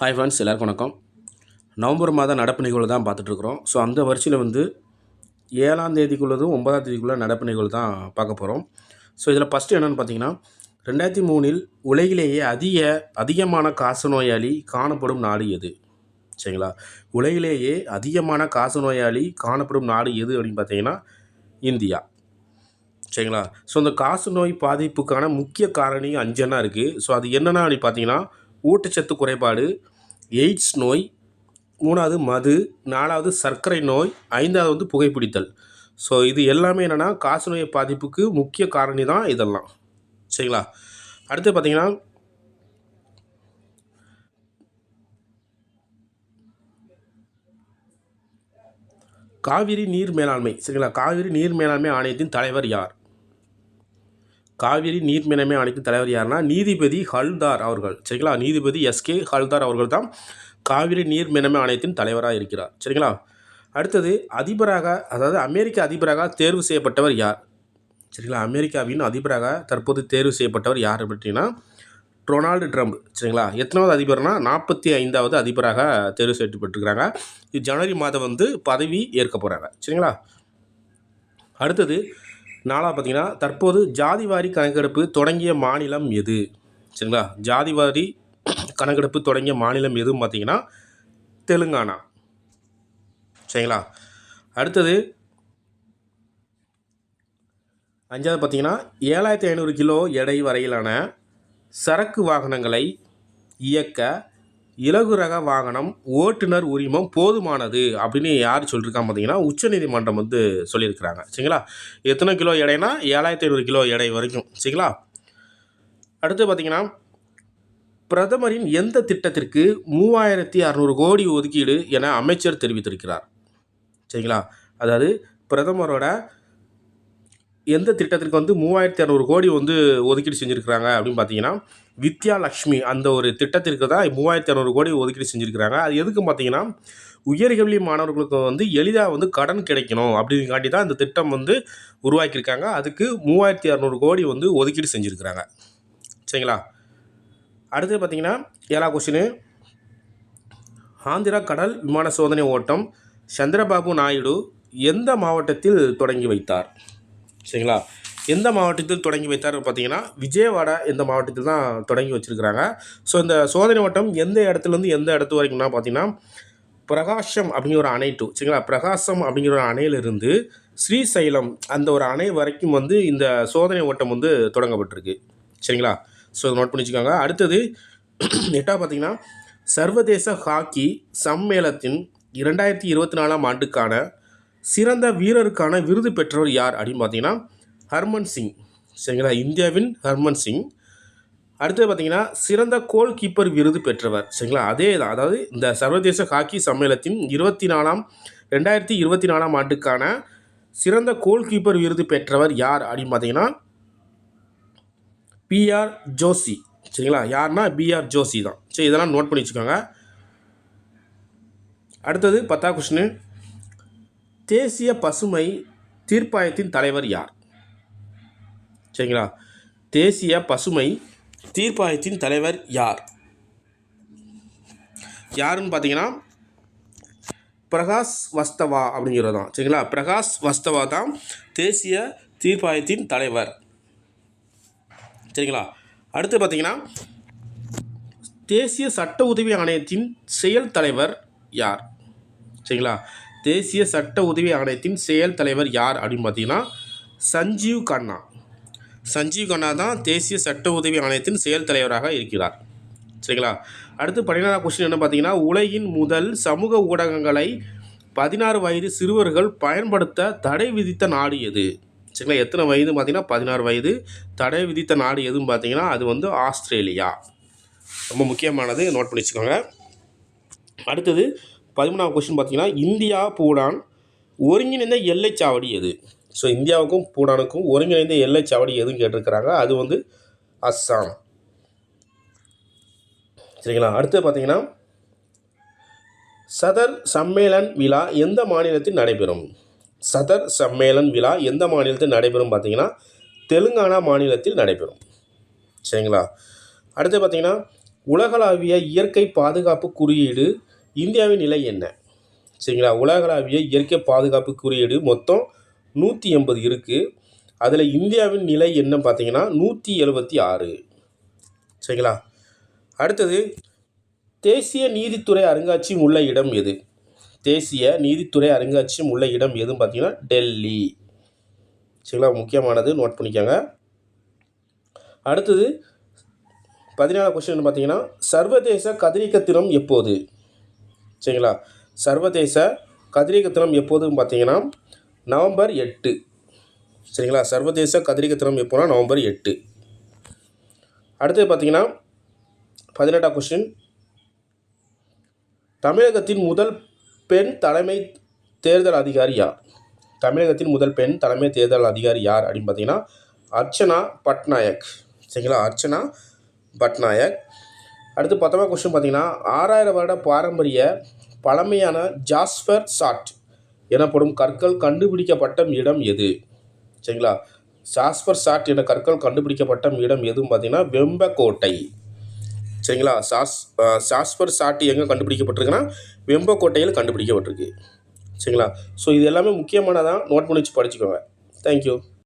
Hi friends, எல்லாருக்கும் வணக்கம். November மாத நடப்பு நிகழ்வு தான் பார்த்துட்ருக்குறோம். ஸோ அந்த வரிசையில் 7ஆம் தேதிக்குள்ளதும் 9ஆம் தேதிக்குள்ள நடப்பு நிகழ்வு தான் பார்க்க போகிறோம். ஸோ இதில் ஃபஸ்ட்டு என்னென்னு பார்த்தீங்கன்னா, 2003 உலகிலேயே அதிகமான காசநோயாளி காணப்படும் நாடு எது? சரிங்களா? உலகிலேயே அதிகமான காசநோயாளி காணப்படும் நாடு எது அப்படின்னு பார்த்தீங்கன்னா இந்தியா. சரிங்களா? ஸோ இந்த காசநோய் பாதிப்புக்கான முக்கிய காரணி 5 இருக்குது. ஸோ அது என்னென்னா அப்படி பார்த்தீங்கன்னா, ஊட்டச்சத்து குறைபாடு, எய்ட்ஸ் நோய், 3வது மது, 4வது சர்க்கரை நோய், 5வது புகைப்பிடித்தல். ஸோ இது எல்லாமே என்னென்னா காசநோய் பாதிப்புக்கு முக்கிய காரணி தான் இதெல்லாம். சரிங்களா? அடுத்து பார்த்தீங்கன்னா, காவிரி நீர் மேலாண்மை. சரிங்களா? காவிரி நீர் மேலாண்மை ஆணையத்தின் தலைவர் யார்? காவிரி நீர் மேலாண்மை ஆணையத்தின் தலைவர் யாருன்னா நீதிபதி ஹல்தார் அவர்கள். சரிங்களா? நீதிபதி எஸ்கே ஹல்தார் அவர்கள் தான் காவிரி நீர் மேலாண்மை ஆணையத்தின் தலைவராக இருக்கிறார். சரிங்களா? அடுத்தது அதிபராக, அதாவது அமெரிக்க அதிபராக தேர்வு செய்யப்பட்டவர் யார்? சரிங்களா? அமெரிக்காவின் அதிபராக தற்போது தேர்வு செய்யப்பட்டவர் யார் அப்படின்னா டொனால்டு ட்ரம்ப். சரிங்களா? எத்தனாவது அதிபர்னா 45வது அதிபராக தேர்வு செய்யப்பட்டிருக்கிறாங்க. இது ஜனவரி மாதம் பதவி ஏற்க போகிறாங்க. சரிங்களா? அடுத்தது 4வது பார்த்தீங்கன்னா, தற்போது ஜாதிவாரி கணக்கெடுப்பு தொடங்கிய மாநிலம் எது? சரிங்களா? ஜாதிவாரி கணக்கெடுப்பு தொடங்கிய மாநிலம் எதுன்னு பார்த்தீங்கன்னா தெலுங்கானா. சரிங்களா? அடுத்தது 5வது பார்த்தீங்கன்னா, 7500 கிலோ எடை வரையிலான சரக்கு வாகனங்களை இயக்க இலகு ரக வாகனம் ஓட்டுநர் உரிமம் போதுமானது அப்படின்னு யார் சொல்லியிருக்காங்க பார்த்தீங்கன்னா உச்சநீதிமன்றம் சொல்லியிருக்கிறாங்க. சரிங்களா? எத்தனை கிலோ எடைனா 7500 கிலோ எடை வரைக்கும். சரிங்களா? அடுத்து பார்த்தீங்கன்னா, பிரதமரின் எந்த திட்டத்திற்கு 3600 கோடி ஒதுக்கீடு என அமைச்சர் தெரிவித்திருக்கிறார்? சரிங்களா? அதாவது பிரதமரோட எந்த திட்டத்திற்கு 3600 கோடி ஒதுக்கீடு செஞ்சுருக்கிறாங்க அப்படின்னு பார்த்தீங்கன்னா வித்யா லக்ஷ்மி அந்த ஒரு திட்டத்திற்கு தான் 3600 கோடி ஒதுக்கீடு செஞ்சுருக்கிறாங்க. அது எதுக்கு பார்த்தீங்கன்னா உயர்கல்வி மாணவர்களுக்கு எளிதாக கடன் கிடைக்கணும் அப்படிங்காட்டி தான் இந்த திட்டம் உருவாக்கியிருக்காங்க. அதுக்கு 3600 கோடி ஒதுக்கீடு செஞ்சுருக்கிறாங்க. சரிங்களா? அடுத்து பார்த்தீங்கன்னா 7வது கொஸ்டின், ஆந்திரா கடல் விமான சோதனை ஓட்டம் சந்திரபாபு நாயுடு எந்த மாவட்டத்தில் தொடங்கி வைத்தார்? சரிங்களா? எந்த மாவட்டத்தில் தொடங்கி வைத்தார் பார்த்தீங்கன்னா விஜயவாடா எந்த மாவட்டத்தில் தான் தொடங்கி வச்சுருக்கிறாங்க. ஸோ இந்த சோதனை ஓட்டம் எந்த இடத்துலேருந்து எந்த இடத்து வரைக்கும்னா பார்த்தீங்கன்னா பிரகாசம் அப்படிங்கிற ஒரு அணை சரிங்களா? பிரகாசம் அப்படிங்கிற ஒரு அணையிலிருந்து ஸ்ரீசைலம் அந்த ஒரு அணை வரைக்கும் இந்த சோதனை ஓட்டம் தொடங்கப்பட்டிருக்கு. சரிங்களா? ஸோ நோட் பண்ணி வச்சுக்கோங்க. அடுத்தது 8வது பார்த்தீங்கன்னா, சர்வதேச ஹாக்கி சம்மேளனத்தின் 2024ஆம் ஆண்டுக்கான சிறந்த வீரருக்கான விருது பெற்றவர் யார் அப்படின்னு பார்த்தீங்கன்னா ஹர்மன் சிங். சரிங்களா? இந்தியாவின் ஹர்மன் சிங். அடுத்தது பார்த்தீங்கன்னா, சிறந்த கோல் கீப்பர் விருது பெற்றவர். சரிங்களா? அதே தான், அதாவது இந்த சர்வதேச ஹாக்கி சம்மேளனத்தின் 2024ஆம் ஆண்டுக்கான சிறந்த கோல் கீப்பர் விருது பெற்றவர் யார் அப்படின்னு பார்த்தீங்கன்னா பிஆர் ஜோஷி. சரிங்களா? யாருன்னா பிஆர் ஜோஷி தான். சரி, இதெல்லாம் நோட் பண்ணி வச்சுக்கோங்க. அடுத்தது 10வது கொஸ்டின், தேசிய பசுமை தீர்ப்பாயத்தின் தலைவர் யார்? சரிங்களா? தேசிய பசுமை தீர்ப்பாயத்தின் தலைவர் யாருன்னு பார்த்தீங்கன்னா பிரகாஷ் வஸ்தவா அப்படிங்கிறது தான். சரிங்களா? பிரகாஷ் வஸ்தவா தான் தேசிய தீர்ப்பாயத்தின் தலைவர். சரிங்களா? அடுத்து பார்த்தீங்கன்னா, தேசிய சட்ட உதவி ஆணையத்தின் செயல் தலைவர் யார்? சரிங்களா? தேசிய சட்ட உதவி ஆணையத்தின் செயல் தலைவர் யார் அப்படின்னு பார்த்தீங்கன்னா சஞ்சீவ் கண்ணா. சஞ்சீவ் கண்ணா தான் தேசிய சட்ட உதவி ஆணையத்தின் செயல் தலைவராக இருக்கிறார். சரிங்களா? அடுத்து 14வது கொஸ்டின் என்ன பார்த்தீங்கன்னா, உலகின் முதல் சமூக ஊடகங்களை 16 வயது சிறுவர்கள் பயன்படுத்த தடை விதித்த நாடு எது? சரிங்களா? எத்தனை வயது பார்த்தீங்கன்னா 16 வயது. தடை விதித்த நாடு எதுன்னு பார்த்தீங்கன்னா அது ஆஸ்திரேலியா. ரொம்ப முக்கியமானது, நோட் பண்ணி வச்சுக்கோங்க. அடுத்தது 13வது கொஸ்டின் பார்த்தீங்கன்னா, இந்தியா பூடான் ஒருங்கிணைந்த எல்லைச்சாவடி எது? ஸோ இந்தியாவுக்கும் பூடானுக்கும் ஒருங்கிணைந்த எல்லைச்சாவடி எதுன்னு கேட்டிருக்கிறாங்க. அது அஸ்ஸாம். சரிங்களா? அடுத்து பார்த்தீங்கன்னா, சதர் சம்மேளன் விழா எந்த மாநிலத்தில் நடைபெறும்? சதர் சம்மேளன் விழா எந்த மாநிலத்தில் நடைபெறும் பார்த்தீங்கன்னா தெலுங்கானா மாநிலத்தில் நடைபெறும். சரிங்களா? அடுத்து பார்த்தீங்கன்னா, உலகளாவிய இயற்கை பாதுகாப்பு குறியீடு இந்தியாவின் நிலை என்ன? சரிங்களா, உலகளாவிய இயற்கை பாதுகாப்பு குறியீடு மொத்தம் 180 இருக்குது. அதில் இந்தியாவின் நிலை என்ன பார்த்தீங்கன்னா 176. சரிங்களா. அடுத்தது, தேசிய நீதித்துறை அருங்காட்சியகம் உள்ள இடம் எது? தேசிய நீதித்துறை அருங்காட்சியகம் உள்ள இடம் எதுன்னு பார்த்தீங்கன்னா டெல்லி. சரிங்களா, முக்கியமானது, நோட் பண்ணிக்கோங்க. அடுத்தது 14 கொஸ்டின் பார்த்தீங்கன்னா சர்வதேச கதிரியக்க தினம் எப்போது? சரிங்களா, சர்வதேச கதிரியக்க தினம் எப்போதுன்னு பார்த்தீங்கன்னா நவம்பர் 8. சரிங்களா, சர்வதேச கதிரியக்க தினம் எப்போனா நவம்பர் 8. அடுத்தது பார்த்தீங்கன்னா 18 கொஸ்டின், தமிழகத்தின் முதல் பெண் தலைமை தேர்தல் அதிகாரி யார்? தமிழகத்தின் முதல் பெண் தலைமை தேர்தல் அதிகாரி யார் அப்படின்னு பார்த்தீங்கன்னா அர்ச்சனா பட்நாயக். சரிங்களா, அர்ச்சனா பட்நாயக். அடுத்து 19 கொஸ்டின் பார்த்தீங்கன்னா 6000 வருட பாரம்பரிய பழமையான ஜாஸ்பர் சாட் எனப்படும் கற்கள் கண்டுபிடிக்கப்பட்ட இடம் எது? சரிங்களா, ஜாஸ்பர் சாட் என கற்கள் கண்டுபிடிக்கப்பட்ட இடம் எதுன்னு பார்த்தீங்கன்னா வெம்பக்கோட்டை. சரிங்களா, ஜாஸ்பர் சாட் எங்கே கண்டுபிடிக்கப்பட்டிருக்குன்னா வெம்பக்கோட்டையில் கண்டுபிடிக்கப்பட்டிருக்கு. சரிங்களா. ஸோ இது எல்லாமே முக்கியமானதான், நோட் பண்ணி வச்சு படிச்சுக்கோங்க. தேங்க்யூ.